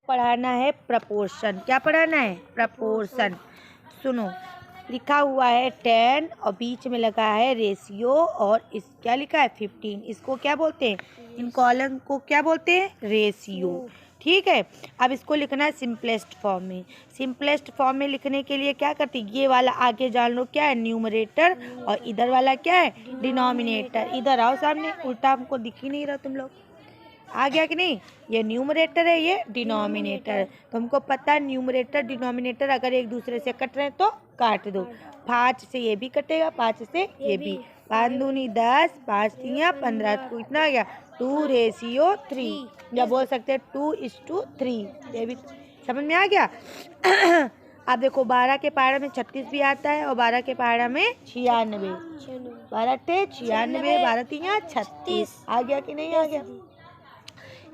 पढ़ाना है प्रपोर्शन। क्या पढ़ाना है? प्रपोर्शन। सुनो, लिखा हुआ है 10 और बीच में लगा है रेशियो और इस क्या लिखा है 15। इसको क्या बोलते हैं? इन कॉलम को क्या बोलते हैं? रेशियो। ठीक है, अब इसको लिखना है सिंपलेस्ट फॉर्म में। सिंपलेस्ट फॉर्म में लिखने के लिए क्या करती, ये वाला आगे जान लो क्या है, न्यूमरेटर, और इधर वाला क्या है, डिनोमिनेटर। इधर आओ सामने, उल्टा हमको दिख ही नहीं रहा तुम लोग। आ गया कि नहीं? ये न्यूमरेटर है, ये डिनोमिनेटर। तो हमको पता है न्यूमरेटर डिनोमिनेटर अगर एक दूसरे से कट रहे हैं तो काट दो। 5 से ये भी कटेगा, 5 से ये भी। 5 दूनी 10, 5 तिया 15, तो इतना आ गया 2:3। या बोल सकते हैं 2:3। ये भी समझ में आ गया। अब देखो 12 के पहाड़ा में 36 भी आता है और 12 के पहाड़ा में 96। 12 टे 96, 12 तिया 36। आ गया कि नहीं आ गया?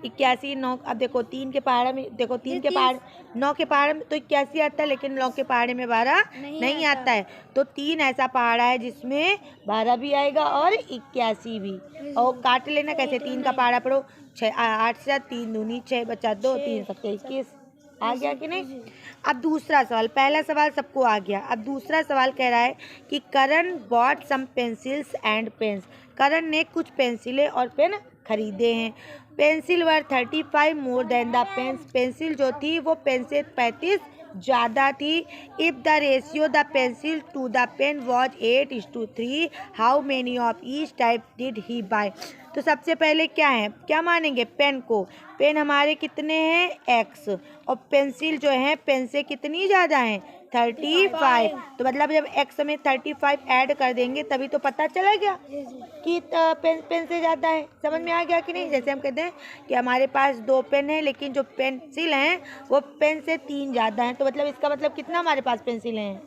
81, 9। अब देखो 3 के पहाड़ा में, देखो 3 के पहाड़ 9 के पहाड़ में तो 81 आता है, लेकिन 9 के पहाड़े में 12 नहीं आता है। तो 3 ऐसा पहाड़ा है जिसमें 12 भी आएगा और 81 भी। और काट लेना कैसे, 3 का पहाड़ा पढ़ो, 8 से 3 दूनी 6, बचा 2, 3 सत्ते 21। आ गया कि नहीं? अब दूसरा सवाल, पहला सवाल सबको आ गया। अब दूसरा सवाल कह रहा है कि Karan bought some pencils and pens. Karan ने कुछ पेंसिलें और पेन खरीदे हैं। Pencil were 35 more than the pens. Pencil जो थी वो पेन से 35 ज़्यादा थी। If the ratio the pencil to the pen was 8:3, how many of each type did he buy. तो सबसे पहले क्या है, क्या मानेंगे, पेन को। पेन हमारे कितने हैं, x, और पेंसिल जो है पेन से कितनी ज़्यादा है, 35। तो मतलब जब x में 35 ऐड कर देंगे तभी तो पता चला गया कि पेन से ज़्यादा है। समझ में आ गया कि नहीं? जैसे हम कहते हैं कि हमारे पास 2 पेन है, लेकिन जो पेंसिल हैं वो पेन से 3 ज़्यादा हैं। तो मतलब इसका मतलब कितना हमारे पास पेंसिल हैं,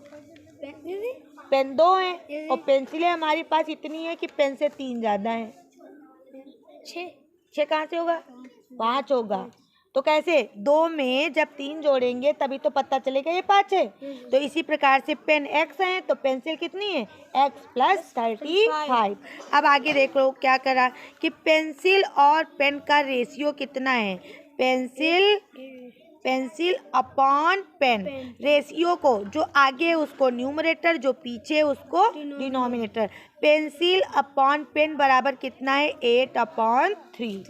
पेन 2 हैं, और पेंसिलें हमारे पास इतनी है कि पेन से 3 ज़्यादा हैं। 6 कहाँ से होगा, 5 होगा। तो कैसे, 2 में जब 3 जोड़ेंगे तभी तो पता चलेगा ये 5 है। तो इसी प्रकार से पेन x है तो पेंसिल कितनी है, x + 35। अब आगे देख लो क्या करा कि पेंसिल और पेन का रेशियो कितना है, पेंसिल अपॉन पेन। रेशियो को जो आगे उसको न्यूमरेटर, जो पीछे उसको डिनोमिनेटर। पेंसिल अपॉन पेन बराबर कितना है, 8/3।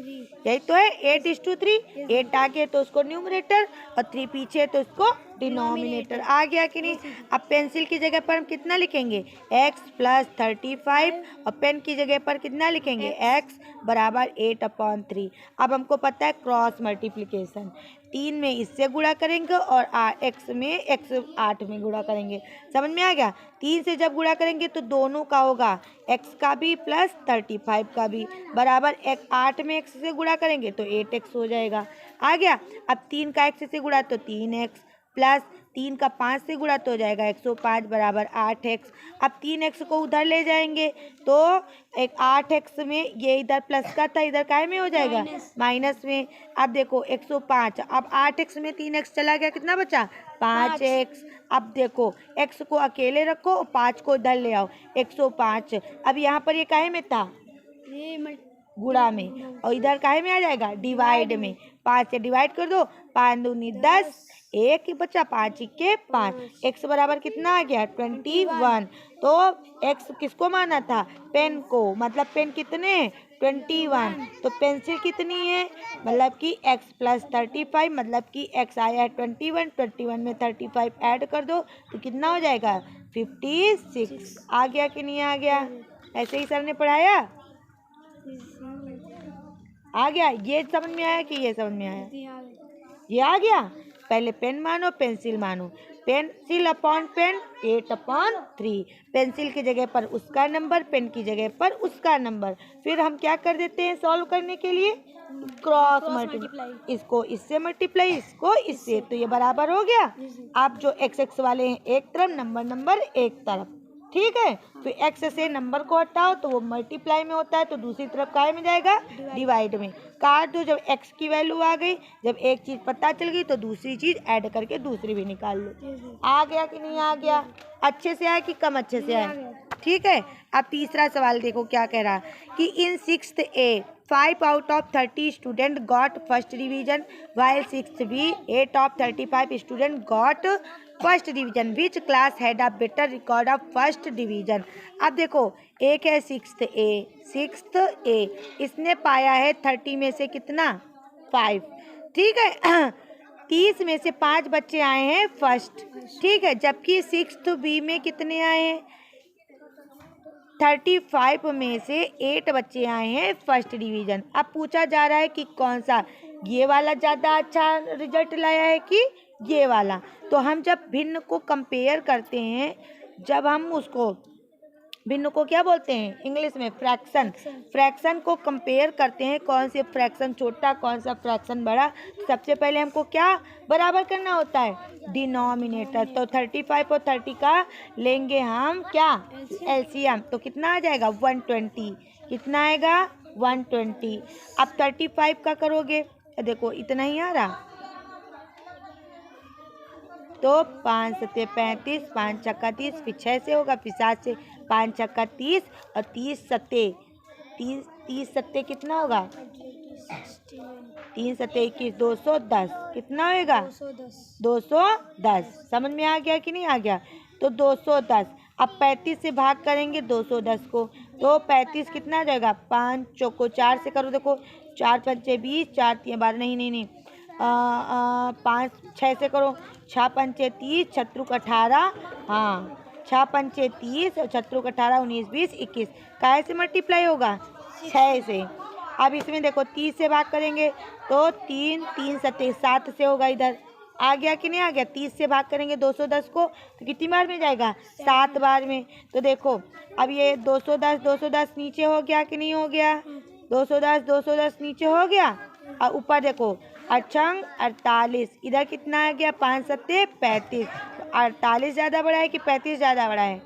यही तो है, 8:3। 8 आगे तो उसको न्यूमरेटर और 3 पीछे तो उसको डिनोमिनेटर। आ गया कि नहीं? अब पेंसिल की जगह पर हम कितना लिखेंगे, x + 35, और पेन की जगह पर कितना लिखेंगे, x = 8/3। अब हमको पता है क्रॉस मल्टीप्लिकेशन, 3 में इससे गुणा करेंगे और x में x 8 में गुणा करेंगे। समझ में आ गया? 3 से जब गुणा करेंगे तो दोनों का होगा, x का भी प्लस 35 का भी, बराबर 8 में x से गुणा करेंगे तो 8x हो जाएगा। आ गया? अब 3 का x से गुणा तो 3x, प्लस 3 का 5 से गुणा तो हो जाएगा 105 बराबर 8x। अब 3x को उधर ले जाएंगे तो एक 8x में, ये इधर प्लस का था, इधर काय में हो जाएगा, माइनस में। अब देखो 105, अब 8x में 3x चला गया, कितना बचा, 5x। अब देखो x को अकेले रखो और 5 को इधर ले आओ, 105। अब यहाँ पर ये काहे में था, गुणा में, और इधर काहे में आ जाएगा, डिवाइड में। 5 से डिवाइड कर दो, 5 दूनी 10, 1 ही बचा, 5 के 5। x बराबर कितना आ गया, 21। तो x किसको माना था, पेन को, मतलब पेन कितने हैं, 21। तो पेंसिल कितनी है, मतलब कि x + 35, मतलब कि x आया 21। 21 में 35 ऐड कर दो तो कितना हो जाएगा, 56। आ गया कि नहीं आ गया? ऐसे ही सर ने पढ़ाया, आ गया? ये समझ में आया कि ये समझ में आया, ये आ गया? पहले पेन मानो, पेंसिल मानो। Pencil upon pen 8/3। पेंसिल की जगह पर उसका नंबर, पेन की जगह पर उसका नंबर। फिर हम क्या कर देते हैं सॉल्व करने के लिए, क्रॉस मल्टीप्लाई। इसको इससे मल्टीप्लाई, इसको इससे, तो ये बराबर हो गया। अब जो x वाले हैं एक तरफ, नंबर एक तरफ, ठीक है। तो x से नंबर को हटाओ तो वो मल्टीप्लाई में होता है, तो दूसरी तरफ काय में जाएगा, डिवाइड में। काट दो, जब x की वैल्यू आ गई, जब एक चीज़ पता चल गई तो दूसरी चीज़ ऐड करके दूसरी भी निकाल लो। आ गया कि नहीं आ गया? अच्छे से आया कि कम अच्छे से आया? ठीक है। अब तीसरा सवाल देखो क्या कह रहा कि इन 6th A 5 out of 30 student got first division while 6th B 8 of 35 student got first division. Which class had a better record of first division. अब देखो एक है सिक्स्थ ए, इसने पाया है 30 में से कितना 5. ठीक है 30 में से 5 बच्चे आए हैं फर्स्ट. ठीक है, जबकि सिक्स्थ बी में कितने आए हैं 35 में से 8 बच्चे आए हैं फर्स्ट डिवीजन. अब पूछा जा रहा है कि कौन सा, ये वाला ज़्यादा अच्छा रिजल्ट लाया है कि ये वाला. तो हम जब भिन्न को कंपेयर करते हैं, जब हम उसको भिन्न को क्या बोलते हैं इंग्लिश में फ्रैक्शन को कंपेयर करते हैं, कौन से फ्रैक्शन छोटा कौन सा फ्रैक्शन बड़ा. सबसे पहले हमको क्या बराबर करना होता है डिनोमिनेटर. तो 35 और 30 का लेंगे हम क्या एलसीएम. तो कितना आ जाएगा 120. कितना आएगा 120. अब 35 का करोगे देखो इतना ही आ रहा. तो 5 सत्ते 35, 5 छक्का 30, फिर 6 से होगा, फिर 7 से 5 छक्का 30 और 30 सत्ते कितना होगा 3 सत्ते 21 210. कितना होएगा 210. समझ में आ गया कि नहीं आ गया. तो 210. अब 35 से भाग करेंगे 210 को, तो 35 कितना आ जाएगा 5 चौको 4 से करो. देखो 4 पंचे 20, 4 3 12 नहीं 5 6 से करो, 6 पंचे 30, छत्रुक 18. हाँ 6 पंचे 30 और छत्रुक 18 19 20 21. काहे से मल्टीप्लाई होगा 6 से. अब इसमें देखो 30 से भाग करेंगे तो 3 सत्ते 7 से होगा. इधर आ गया कि नहीं आ गया. 30 से भाग करेंगे 210 को तो कितनी बार में जाएगा 7 बार में. तो देखो अब ये 210 नीचे हो गया कि नहीं हो गया. 210 नीचे हो गया. और ऊपर देखो 48. इधर कितना आ गया 5 सत्ते 35. 48 ज़्यादा बड़ा है कि 35 ज़्यादा बड़ा है.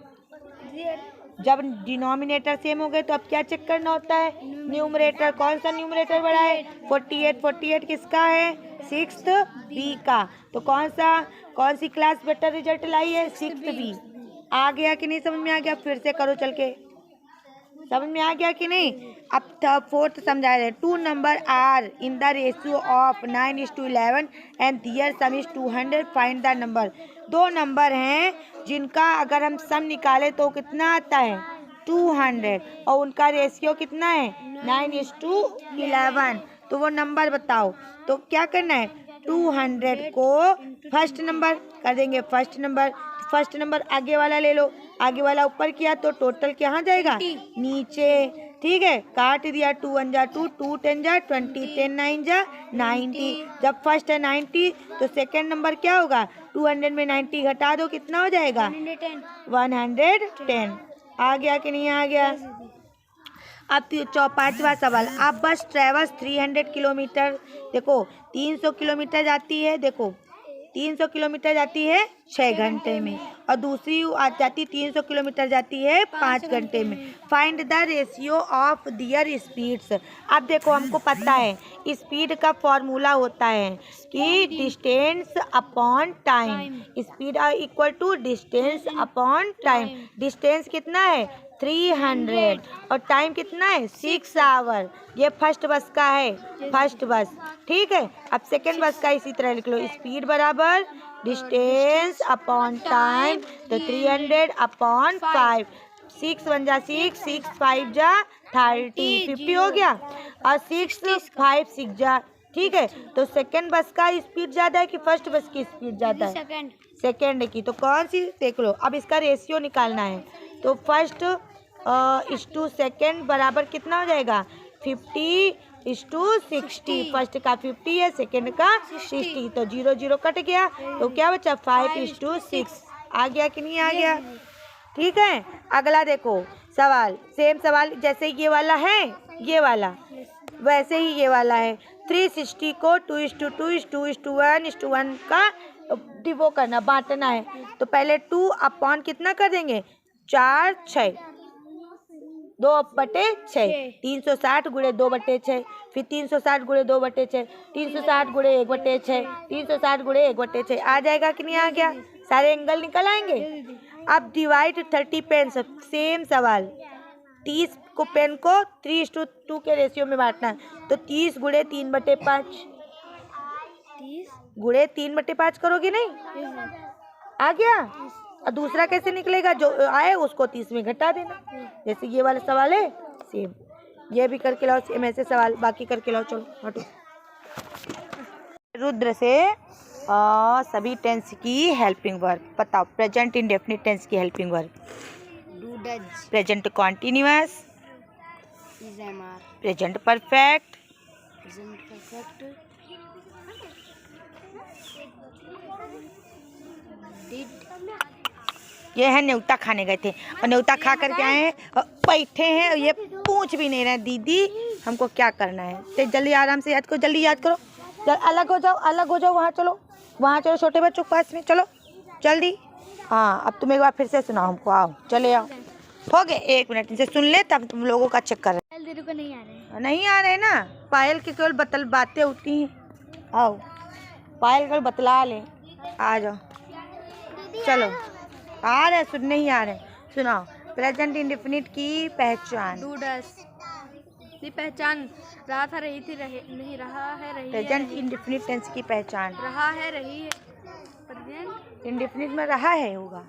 जब डिनोमिनेटर सेम हो गए तो अब क्या चेक करना होता है न्यूमरेटर. कौन सा न्यूमरेटर बड़ा है 48 किसका है 6th बी का. तो कौन सी क्लास बेटर रिजल्ट लाई है 6th बी. आ गया कि नहीं समझ में आ गया. फिर से करो चल के, समझ में आ गया कि नहीं. अब 4th समझा रहे. 2 number are in the ratio of 9:11 and their sum is 200. Find the number. 2 number हैं जिनका अगर हम सम निकालें तो कितना आता है 200 और उनका रेशियो कितना है 9:11. तो वो नंबर बताओ. तो क्या करना है 200 को फर्स्ट नंबर कर देंगे. फर्स्ट नंबर आगे वाला ले लो. आगे वाला ऊपर किया तो टोटल कहाँ जाएगा नीचे. ठीक है, काट दिया 2 1 जा 2, 2 10 जा 20, 10 9 जा 90. जब फर्स्ट है 90 तो सेकंड नंबर क्या होगा 200 में 90 घटा दो कितना हो जाएगा 110. आ गया कि नहीं आ गया. अब 5वां सवाल. अब बस ट्रेवल्स 300 किलोमीटर. देखो 300 किलोमीटर जाती है. देखो 300 किलोमीटर जाती है 6 घंटे में और दूसरी आ जाती 300 किलोमीटर जाती है 5 घंटे में. Find the ratio of their speeds. अब देखो हमको पता है स्पीड का फॉर्मूला होता है कि distance upon time. Speed equal to distance upon time. Distance कितना है 300 और टाइम कितना है 6 आवर. ये फर्स्ट बस का है फर्स्ट बस. ठीक है, अब सेकंड बस का इसी तरह लिख लो. स्पीड बराबर डिस्टेंस अपॉन टाइम. तो 300 अपॉन 5. 6 1 जा 6, 6 5 जा 30, 50 हो गया. और 6 5 6 जा. ठीक है, तो सेकंड बस का स्पीड ज़्यादा है कि फर्स्ट बस की स्पीड ज़्यादा है सेकंड की. तो कौन सी देख लो. अब इसका रेशियो निकालना है. तो फर्स्ट इस्टू सेकेंड बराबर कितना हो जाएगा 50:60. फर्स्ट का 50 है सेकेंड का 60. तो 0 0 कट गया तो क्या बचा 5:6. आ गया कि नहीं आ गया. ठीक है, अगला देखो सवाल. सेम सवाल जैसे ये वाला है ये वाला वैसे ही ये वाला है. 360 को 2:2:1 का डिवो करना बांटना है. तो पहले 2 अपॉन कितना कर देंगे 4 6 2/6. 360 गुणे 2/6. फिर 360 गुणे 2/6. 360 गुणे 1/6. 360 गुणे 1/6. आ जाएगा कि नहीं आ गया. सारे एंगल निकल आएंगे. अब डिवाइड 30 पेंस. सेम सवाल 30 को पेन को 3:2 के रेशियो में बांटना है। तो 30 गुणे 3/5, 30 गुणे 3/5 करोगे नहीं? आ गया। और दूसरा कैसे निकलेगा? जो आए उसको 30 में घटा देना। जैसे ये वाला सवाल है सेम, ये भी करके लाओ सेम ऐसे सवाल, बाकी करके लाओ। चलो हटो। रुद्र से सभी टेंस की हेल्पिंग वर्ब बताओ। प्रेजेंट इंडेफिनिट टेंस की helping verb, do does, present continuous, is am are, present perfect, present perfect, did. ये है न्योता खाने गए थे और न्योता खा करके आए हैं और बैठे हैं और ये पूछ भी नहीं रहे दीदी हमको क्या करना है। तो जल्दी आराम से याद करो, जल्दी याद करो। अलग हो जाओ, अलग हो जाओ, वहाँ चलो, वहाँ चलो छोटे बच्चों के पास में, चलो जल्दी। हाँ अब तुम एक बार फिर से सुनाओ हमको, आओ चले आओ। हो गए 1 मिनट इनसे सुन ले, तब तुम लोगों का चेक कर रहे। दीदी को नहीं आ रहे, नहीं आ रहे ना, पायल की केवल बतल बातें होती हैं। आओ पायल केवल बतला ले, आ जाओ चलो। आ रहे सुन, नहीं आ रहे सुनाओ। प्रेजेंट इंडेफिनिट की पहचान, डू डज। ये पहचान रहा था, रही थी, रहे नहीं, रहा है, रही है, प्रेजेंट रही। इंडेफिनिट टेंस की पहचान, रहा है, रही है। प्रेजेंट इंडेफिनिट में रहा है होगा,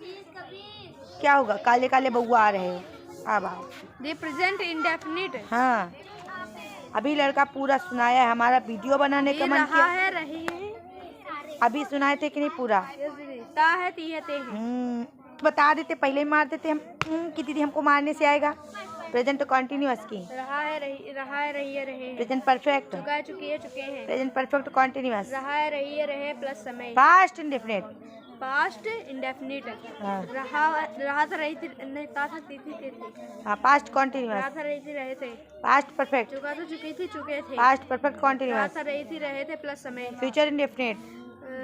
क्या होगा? काले काले बउआ आ रहे हो, अब आओ। ये प्रेजेंट इंडेफिनिट। हाँ अभी लड़का पूरा सुनाया है, हमारा वीडियो बनाने का मन रहा किया। है, रही है, अभी सुनाए थे कि नहीं पूरा? ता है, ती है, ते है। बता देते, पहले ही मार देते हम कि दीदी हमको मारने से आएगा। प्रेजेंट कॉन्टिन्यूअस की, रहा है, रही, रहा है, रही है, रहे हैं। प्रेजेंट परफेक्ट, चुका है, चुकी है, चुके हैं। प्रेजेंट परफेक्ट कॉन्टिन्यूअस, रहा है, रही है, रहे प्लस समय। Past indefinite, past indefinite. हाँ रहा था, रही थी, नहीं, ता था, ती थी, ते थे। हाँ पास्ट रहा कॉन्टिन्यूअस, था, रही थी, रहे थे। पास्ट परफेक्ट, चुका था, चुकी थी, चुके थे। पास्ट परफेक्ट रहा कॉन्टिन्यूअस, था, रही थी, रहे थे प्लस समय। फ्यूचर इंडेफिनिट,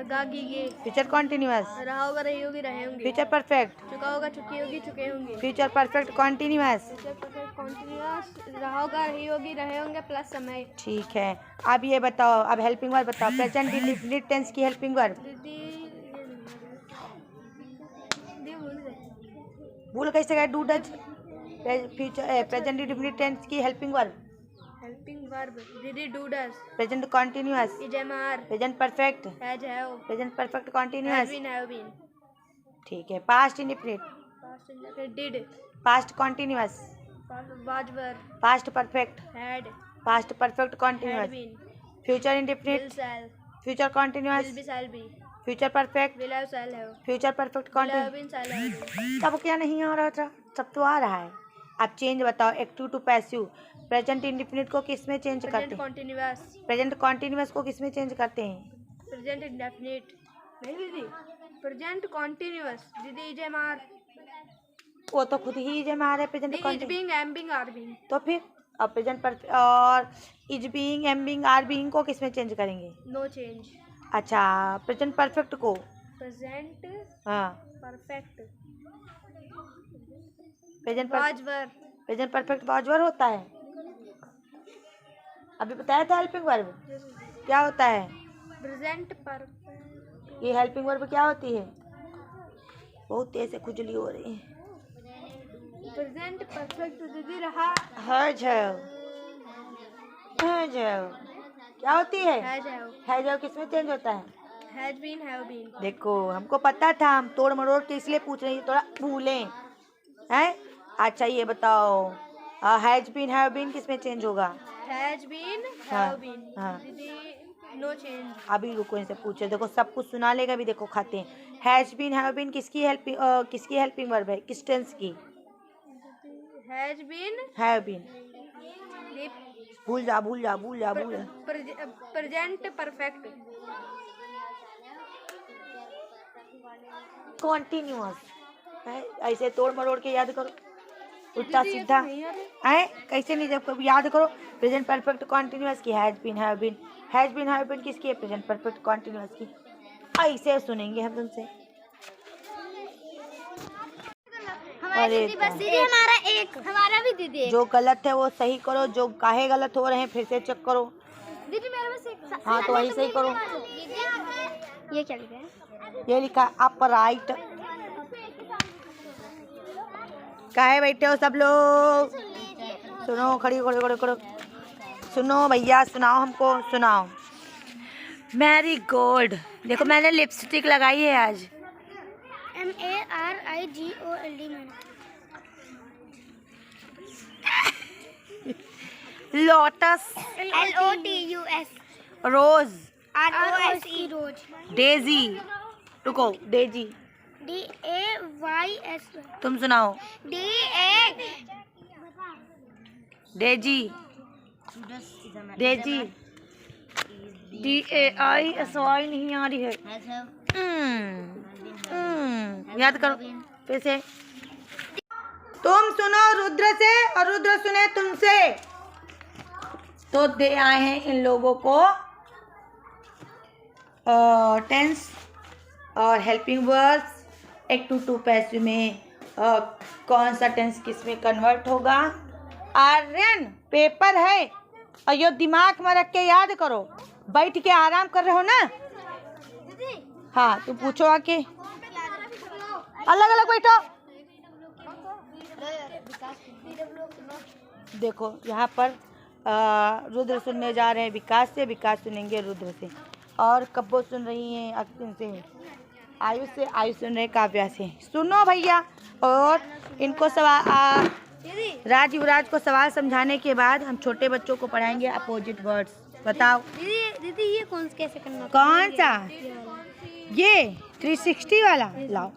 गागी गे। फ्यूचर कॉन्टिन्यूअस, रहा होगा, रही होगी, रहे होंगे। फ्यूचर परफेक्ट, चुका होगा, चुकी होगी, चुके होंगे। Future perfect continuous. कॉन्टिन्यूअस। रहा होगा, रही होगी, रहे होंगे प्लस समय। ठीक है अब ये बताओ, अब हेल्पिंग वर्ब बताओ। प्रेजेंट इंडेफिनिट टेंस की हेल्पिंग वर्ब, दीदी भूल कैसे गए? Do does. Future present indefinite tense की हेल्पिंग वर्ब, हेल्पिंग वर्ब। दीदी do does, present continuous, is am are, present perfect, has have, present perfect have continuous. Been, have been. ठीक है past indefinite, past indefinite. Did, past continuous, was were, past perfect, had, past perfect had continuous, been, future will indefinite, shell, future will continuous, be, shall be, future perfect, will have, shall have, future perfect will have continuous. Been, shall have been. सब क्या नहीं आ रहा था? सब तो आ रहा है। अब चेंज बताओ, active to passive. Present indefinite को किस में चेंज करते प्रेजेंट हैं? कॉन्टिन्यूअस, प्रेजेंट कॉन्टिन्यूअस को किस में चेंज करते हैं? Present indefinite. नहीं दीदी, प्रेजेंट कॉन्टिन्यूअस। दीदी इज एम आर, वो तो खुद ही जमा रहे present is continuous. Being, am being, are being. तो फिर अब प्रेजेंट पर और is being, am being, are being को किस में चेंज करेंगे? No change. अच्छा प्रेजेंट परफेक्ट को, प्रेजेंट हाँ perfect, present was were, present perfect was were होता है। अभी बताया था हेल्पिंग वर्ब क्या होता है। Present perfect. ये हेल्पिंग वर्ब क्या होती है? बहुत तेज से खुजली हो रही है। प्रेजेंट परफेक्ट दीदी रहा, क्या होती है? हैज हैव, है जो किस में चेंज होता है? Has been, have been. देखो हमको पता था, हम तोड़ मरोड़ के इसलिए पूछ रहे हैं, थोड़ा भूलें हैं। अच्छा ये बताओ, हैज बीन, हैव बीन किस में चेंज होगा? हैज बीन, हाँ, हैव बीन। हाँ। दीदी नो चेंज। अभी रुको इनसे पूछे, देखो सब कुछ सुना लेगा भी। देखो खाते हैं। हैज बीन, हैव बीन किसकी हेल्पिंग वर्ब है? किस टेंस की? Has been, have been. भूल जा भूल जा भूल जा भूल जा। प्रेजेंट परफेक्ट, कॉन्टिन्यूअस है। ऐसे तोड़ मरोड़ के याद करो, उल्टा सीधा है कैसे नहीं, जब कभी याद करो। प्रेजेंट परफेक्ट कॉन्टिन्यूअस की has been, have been. Has been, have been किसकी है? प्रेजेंट परफेक्ट कॉन्टिन्यूअस की। ऐसे सुनेंगे हम तुमसे। अरे दीदी हमारा एक, हमारा भी दीदी। जो गलत है वो सही करो, जो काहे गलत हो रहे हैं फिर से चेक करो। दीदी मेरे पास एक। हाँ तो ऐसे ही करो। ये क्या लिखा है? ये लिखा अपराइट। काहे बैठे हो सब लोग? सुनो, खड़ी खड़े खड़े खड़े सुनो भैया, सुनाओ हमको, सुनाओ। मैरी गोल्ड, देखो मैंने लिपस्टिक लगाई है आज। MARIGOLD। Lotus, LOTUS। रोज, ROSE रोज। डेजी, रुको, डेजी, DAYS। तुम सुनाओ। DA। डेजी, डेजी, DAISY नहीं आ रही है। याद करो फिर से। तुम सुनो रुद्र से और रुद्र सुने तुमसे। तो दे आए हैं इन लोगों को टेंस और हेल्पिंग वर्ड्स। 1 to 2 पैसे में कौन सा टेंस किस में कन्वर्ट होगा। आर्यन पेपर है और यो दिमाग में रख के याद करो। बैठ के आराम कर रहे हो ना। हाँ तुम पूछो आके, अलग अलग बैठो। देखो यहाँ पर रुद्र सुनने जा रहे हैं विकास से, विकास सुनेंगे रुद्र से, और कब्बो सुन रही हैं अक्तिन से, आयुष से, आयुष सुन रहे काव्या से। सुनो भैया, और इनको सवाल राज युवराज को सवाल समझाने के बाद हम छोटे बच्चों को पढ़ाएंगे अपोजिट वर्ड्स। बताओ दीदी ये कौन कैसे करना? कौन सा? ये 360 वाला लाओ।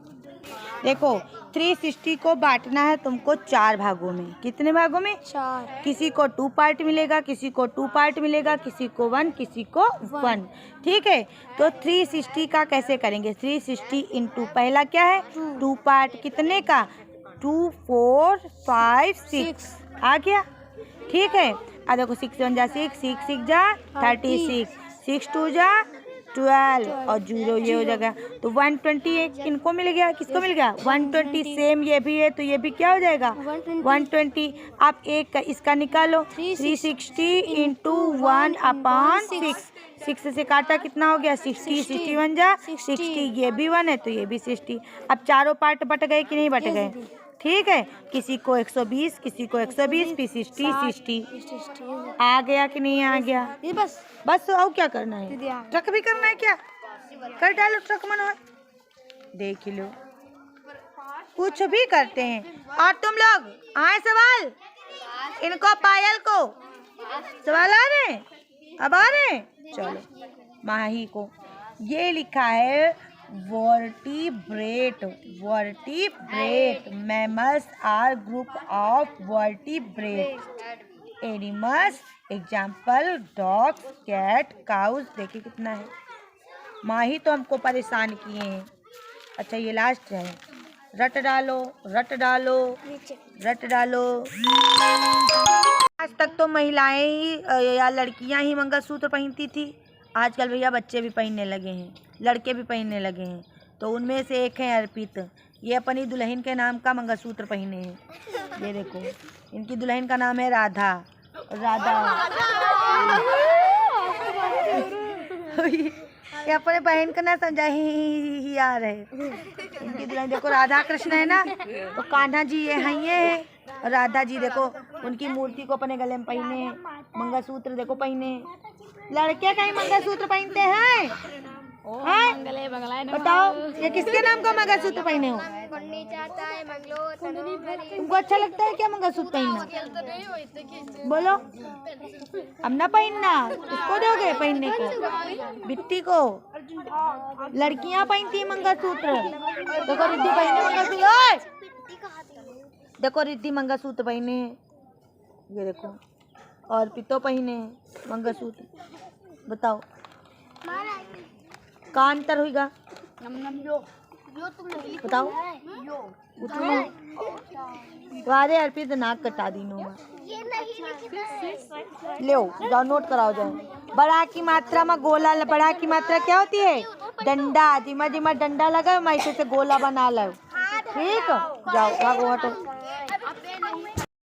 देखो 360 को बांटना है तुमको 4 भागों में। कितने भागों में? 4। किसी को 2 पार्ट मिलेगा, किसी को 2 पार्ट मिलेगा, किसी को 1, किसी को 1। ठीक है, तो 360 का कैसे करेंगे? 360 इंटू पहला क्या है? 2 पार्ट। कितने का? 2 4 5 6 आ गया। ठीक है, आ देखो 6 1 जा 6, 6 6 जा 36, 6 2 जा 12 और 0 ये हो जाएगा। तो 120 इनको मिल गया। किसको मिल गया? 120। सेम ये भी है तो ये भी क्या हो जाएगा? 120। आप एक का इसका निकालो। 360 इंटू 1/6। 6 से काटा कितना हो गया? 60। 61 जा 60, ये भी 1 है तो ये भी 60। अब चारों पार्ट बट गए कि नहीं बट गए? ठीक है, किसी को 120, किसी को 120, 60 आ गया कि नहीं आ गया? ये बस और क्या करना है? ट्रक भी करना है क्या? कर डालो ट्रक मनो, देख लो कुछ भी करते हैं। और तुम लोग आए सवाल, इनको पायल को सवाल आ रहे हैं? अब आ रहे हैं? चलो माही को ये लिखा है vertebrate. Vertebrate mammals are group of vertebrate animals. Example dogs, cat, cows. देखिए कितना है। माही तो हमको परेशान किए हैं। अच्छा ये लास्ट है, रट डालो रट डालो रट डालो। आज तक तो महिलाएं ही या लड़कियां ही मंगलसूत्र पहनती थी। आजकल भैया बच्चे भी पहनने लगे हैं, लड़के भी पहनने लगे हैं। तो उनमें से एक है अर्पित, ये अपनी दुल्हन के नाम का मंगलसूत्र पहने हैं। ये देखो इनकी दुल्हन का नाम है राधा। ये अपने बहन का ना समझा ही आ रहे। इनकी दुल्हन देखो राधा कृष्ण है ना, तो कान्हा जी ये हैं और राधा जी देखो उनकी मूर्ति को अपने गले में पहने हैं। मंगलसूत्र देखो पहने। लड़के का ही मंगलसूत्र पहनते हैं। बताओ ये किसके नाम का मंगलसूत्र पहने हो? तुमको अच्छा लगता है क्या मंगलसूत्र पहनना? बोलो। अब ना पहनना, किसको दोगे पहनने को? बिट्टी को। लड़कियां पहनती है मंगलसूत्र। देखो रिद्धि पहने मंगलसूत्र। देखो रिद्धि मंगलसूत्र पहने, ये देखो। और पितो पहने मंगलसूत्र। बताओ का अंतर होगा? बताओ। वारे अर्पित नाक कटा दी नो लो, जाओ नोट कराओ जाओ। बड़ा की मात्रा में गोला, बड़ा की मात्रा क्या होती है? डंडा। जिमा जिमा डंडा लगा मैं से गोला बना लो। ठीक, जाओ भागो हटो।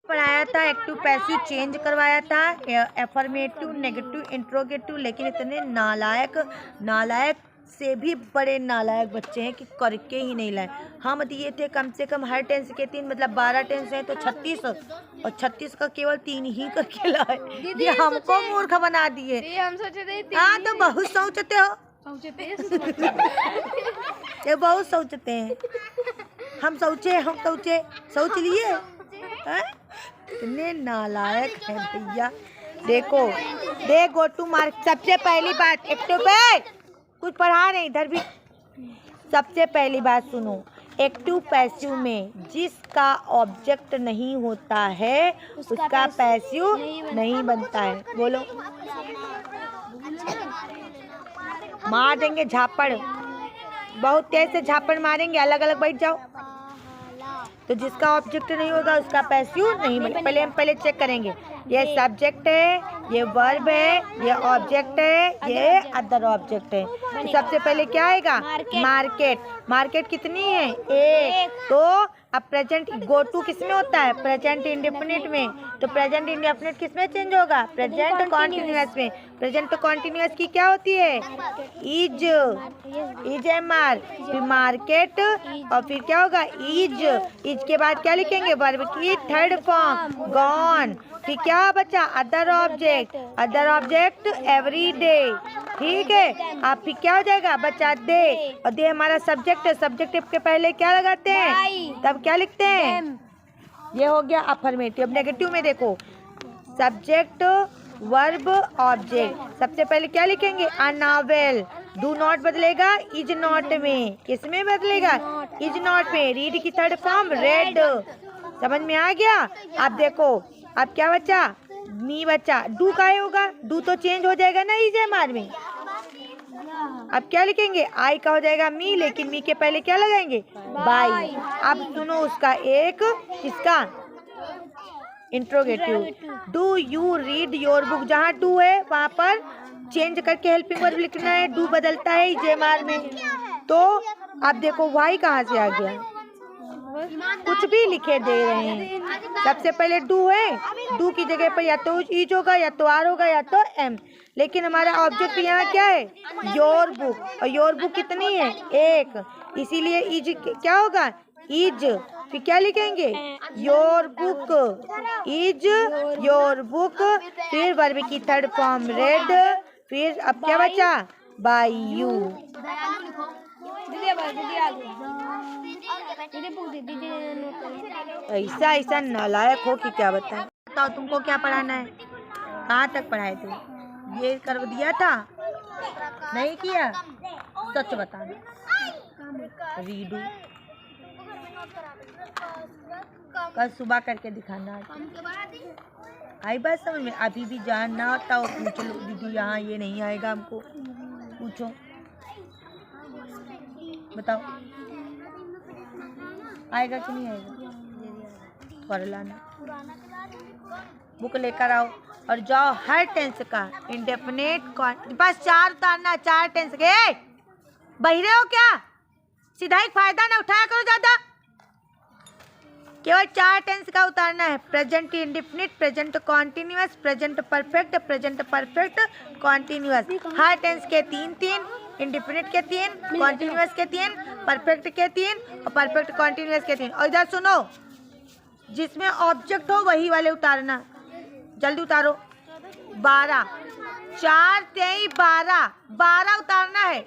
पढ़ाया था, एक्टिव पैसिव चेंज करवाया था, एफर्मेटिव नेगेटिव इंट्रोगेटिव, लेकिन इतने नालायक हमसे भी बड़े नालायक बच्चे हैं कि करके ही नहीं लाए। हम दिए थे कम से कम हर टेंस के 3, मतलब 12 टेंस हैं तो 36, और 36 का केवल 3 ही करके लाए। ये हमको मूर्ख बना दिए। हम सोचे थे हाँ तो बहुत सोचते हो, ये बहुत सोचते हैं। हम सोचे सोच लिए हैं? इतने नालायक हैं भैया। देखो गो टू मार्क। सबसे पहली बात, एक्टिव पे कुछ पढ़ा नहीं इधर भी। सबसे पहली बात सुनो, एक्टिव पैसिव में जिसका ऑब्जेक्ट नहीं होता है उसका पैसिव नहीं बनता है। बोलो, मार देंगे झापड़, बहुत तेज से झापड़ मारेंगे। अलग अलग बैठ जाओ। तो जिसका ऑब्जेक्ट नहीं होगा उसका पैसिव नहीं बनेगा। हम पहले चेक करेंगे, ये सब्जेक्ट है, ये वर्ब है, ये ऑब्जेक्ट है, ये अदर ऑब्जेक्ट है। तो सबसे पहले क्या आएगा? मार्केट। मार्केट कितनी है? एक। तो अब प्रेजेंट गो टू किसमें होता है? प्रेजेंट इंडेफिनिट में। तो प्रेजेंट इंडेफिनिट किसमें चेंज होगा? प्रेजेंट कॉन्टिन्यूअस में। प्रेजेंट कॉन्टिन्यूअस की क्या होती है? इज एम आर, फिर मार्केट, और फिर क्या होगा? इज के बाद क्या लिखेंगे? वर्ब की थर्ड फॉर्म गॉन। फिर क्या बचा? Other object. Other object every day. ठीक है। अब फिर क्या हो जाएगा? बचा दे, और दे हमारा सब्जेक्ट है। सब्जेक्ट के पहले क्या लगाते हैं? तब क्या लिखते हैं? ये हो गया अफर्मेटिव। नेगेटिव में देखो, सब्जेक्ट वर्ब ऑब्जेक्ट। सबसे पहले क्या लिखेंगे? A novel. डू नॉट बदलेगा इज नॉट में। किसमें बदलेगा? इज नॉट में। रीड की थर्ड फॉर्म रेड। समझ में आ गया? अब देखो, अब क्या बचा? मी बचा। डू का होगा? डू तो चेंज हो जाएगा ना इज एम आर में। अब क्या लिखेंगे? आई का हो जाएगा मी, लेकिन मी के पहले क्या लगाएंगे? बाई। अब सुनो उसका एक, किसका? Interrogative. Do you read your book. जहाँ डू है वहाँ पर चेंज करके हेल्पिंग वर्ब लिखना है। डू बदलता है इज एम आर में। तो अब देखो वाई कहाँ से आ गया? कुछ भी लिखे दे रहे हैं। सबसे पहले डू है, डू की जगह पर या तो इज होगा, या तो आर होगा, या तो एम। लेकिन हमारा ऑब्जेक्ट यहाँ क्या है? Your book. और योर बुक कितनी है? एक। इसीलिए इज क्या होगा? इज। फिर क्या लिखेंगे? Your book. Is your book. फिर वर्ब की थर्ड फॉर्म रेड। फिर अब क्या बचा? By you. ऐसा नालायक हो कि क्या बताएं। बताओ तुमको क्या पढ़ाना है? कहाँ तक पढ़ाए थे? ये कर दिया था? नहीं किया? सच बताना। रीडू कल सुबह करके दिखाना। आई बात समझ में? अभी भी जानना होता हो पूछ लो। दीदी यहाँ ये नहीं आएगा, हमको पूछो, बताओ आएगा कि नहीं आएगा? पढ़ लाना, बुक लेकर आओ और जाओ। हर टेंस का इंडेफिनिट बस 4 उतारना। 4 टेंस के। बहिरे हो क्या? सीधा ही फायदा ना उठाया करो ज्यादा। केवल 4 टेंस का उतारना है। Present indefinite, present continuous, present perfect, present perfect continuous. हर टेंस के 3-3, इंडेफिनिट के 3, कॉन्टिन्यूअस के 3, परफेक्ट के 3 और परफेक्ट कॉन्टिन्यूअस के 3। और इधर सुनो, जिसमें ऑब्जेक्ट हो वही वाले उतारना। जल्दी उतारो। 12, 4 3 12 उतारना है।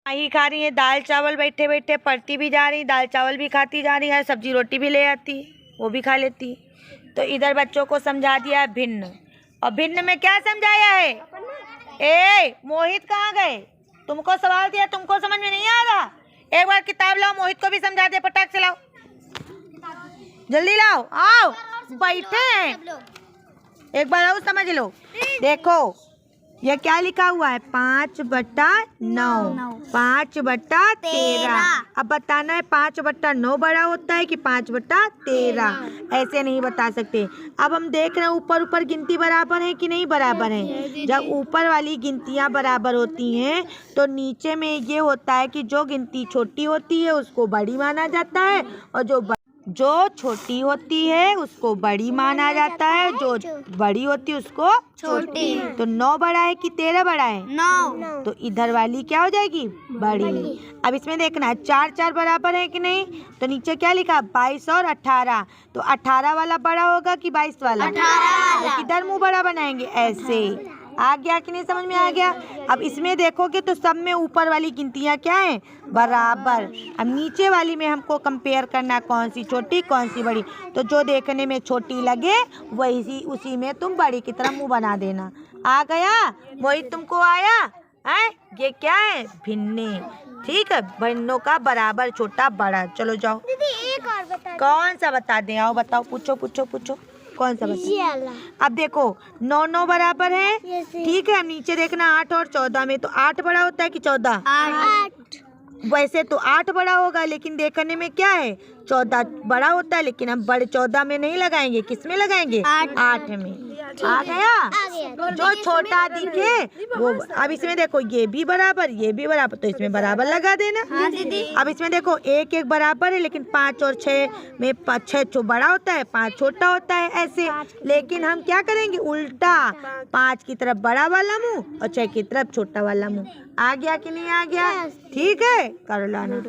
ही खा रही है दाल चावल, बैठे बैठे पढ़ती भी जा रही, दाल चावल भी खाती जा रही है, सब्जी रोटी भी ले आती, वो भी खा लेती। तो इधर बच्चों को समझा दिया है भिन्न। और भिन्न में क्या समझाया है? ए मोहित कहाँ गए? तुमको सवाल दिया, तुमको समझ में नहीं आ रहा? एक बार किताब लाओ, मोहित को भी समझा दे। पटाख से लाओ, जल्दी लाओ। आओ, बैठे हैं, एक बार आओ समझ लो। देखो ये क्या लिखा हुआ है? 5/9, 5/13। अब बताना है 5/9 बड़ा होता है कि 5/13। ऐसे नहीं बता सकते। अब हम देख रहे हैं ऊपर ऊपर गिनती बराबर है कि नहीं बराबर है। जब ऊपर वाली गिनतियां बराबर होती हैं तो नीचे में ये होता है कि जो गिनती छोटी होती है उसको बड़ी माना जाता है, और जो छोटी होती है उसको बड़ी माना जाता है, जो बड़ी होती है उसको छोटी। तो 9 बड़ा है कि 13 बड़ा है? 9। तो इधर वाली क्या हो जाएगी? बड़ी। अब इसमें देखना है 4 4 बराबर है कि नहीं, तो नीचे क्या लिखा? 22 और 18। तो 18 वाला बड़ा होगा कि 22 वाला? 18 तो किधर मुंह बड़ा बनाएंगे? ऐसे। आ गया कि नहीं? समझ में आ गया? अब इसमें देखोगे तो सब में ऊपर वाली गिनतियाँ क्या हैं? बराबर। अब नीचे वाली में हमको कंपेयर करना, कौन सी छोटी कौन सी बड़ी। तो जो देखने में छोटी लगे वही उसी में तुम बड़ी की तरह मुंह बना देना। आ गया? मोहित तुमको आया है? ये क्या है? भिन्ने। ठीक है, भिन्नों का बराबर छोटा बड़ा। चलो जाओ। दीदी एक और बता। कौन सा बता दें? आओ बताओ, पूछो पूछो पूछो, कौन सा बता? अब देखो 9 9 बराबर है, ठीक है। अब नीचे देखना 8 और 14 में, तो 8 बड़ा होता है कि 14? 8। वैसे तो 8 बड़ा होगा, लेकिन देखने में क्या है? 14 बड़ा होता है, लेकिन हम बड़े 14 में नहीं लगाएंगे, किस में लगाएंगे? 8 में। आ गया? जो छोटा दिखे वो। अब इसमें देखो ये भी बराबर ये भी बराबर, तो इसमें बराबर लगा देना। हाँ दीदी। अब इसमें देखो 1 1 बराबर है, लेकिन 5 और 6 में 6 बड़ा होता है, 5 छोटा होता है, ऐसे। लेकिन हम क्या करेंगे? उल्टा। 5 की तरफ बड़ा वाला मुंह और 6 की तरफ छोटा वाला मुंह। आ गया कि नहीं आ गया? ठीक है, कर लाना।